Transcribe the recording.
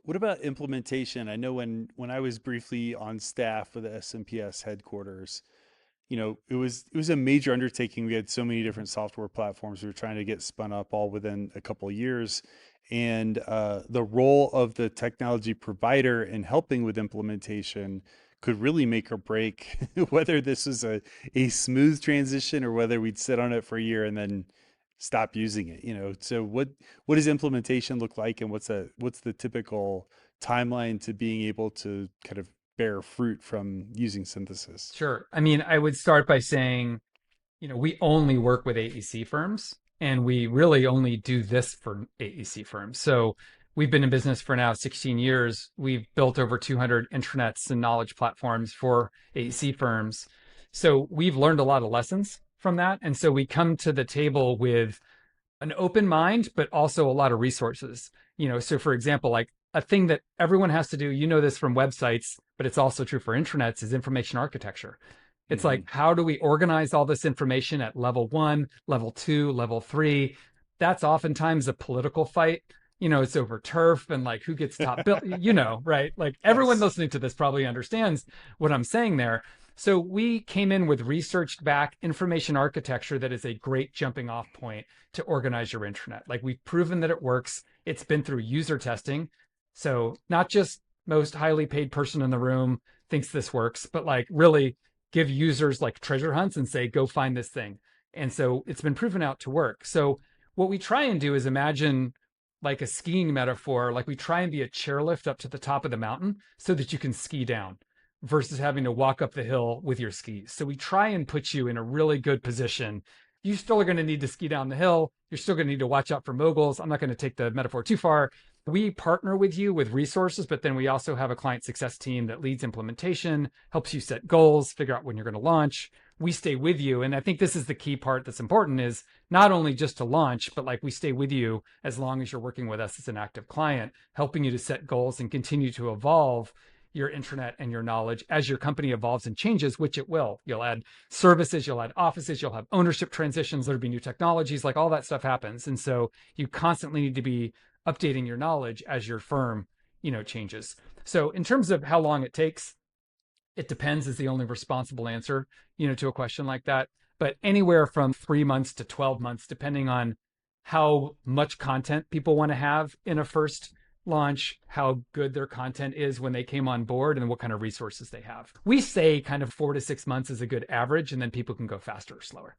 What about implementation? I know when I was briefly on staff with the SMPS headquarters, it was a major undertaking. We had so many different software platforms we were trying to get spun up all within a couple of years. And the role of the technology provider in helping with implementation could really make or break whether this was a smooth transition or whether we'd sit on it for a year and then stop using it. So what does implementation look like, and what's the typical timeline to being able to kind of bear fruit from using synthesis? Sure. I mean, I would start by saying, we only work with AEC firms, and we really only do this for AEC firms. So we've been in business for now 16 years. We've built over 200 intranets and knowledge platforms for AEC firms. So we've learned a lot of lessons from that. And so we come to the table with an open mind, but also a lot of resources. So for example, like a thing that everyone has to do, this from websites, but it's also true for intranets, is information architecture. It's Hmm. like, how do we organize all this information at level 1, level 2, level 3? That's oftentimes a political fight. It's over turf and like who gets top bill, right? Like everyone Yes. listening to this probably understands what I'm saying there. So we came in with researched back information architecture that is a great jumping off point to organize your intranet. Like we've proven that it works. It's been through user testing. So not just most highly paid person in the room thinks this works, but like really give users like treasure hunts and say, go find this thing. And so it's been proven out to work. So what we try and do is imagine like a skiing metaphor, like we try and be a chairlift up to the top of the mountain so that you can ski down versus having to walk up the hill with your skis. So we try and put you in a really good position. You still are going to need to ski down the hill. You're still going to need to watch out for moguls. I'm not going to take the metaphor too far. We partner with you with resources, but then we also have a client success team that leads implementation, helps you set goals, figure out when you're going to launch. We stay with you. And I think this is the key part that's important, is not only just to launch, but like we stay with you as long as you're working with us as an active client, helping you to set goals and continue to evolve your intranet and your knowledge as your company evolves and changes, which it will. You'll add services, you'll add offices, you'll have ownership transitions, there'll be new technologies, like all that stuff happens. And so you constantly need to be updating your knowledge as your firm, changes. So in terms of how long it takes, it depends is the only responsible answer, to a question like that. But anywhere from 3 months to 12 months, depending on how much content people want to have in a first launch, how good their content is when they came on board, and what kind of resources they have. We say kind of 4 to 6 months is a good average, and then people can go faster or slower.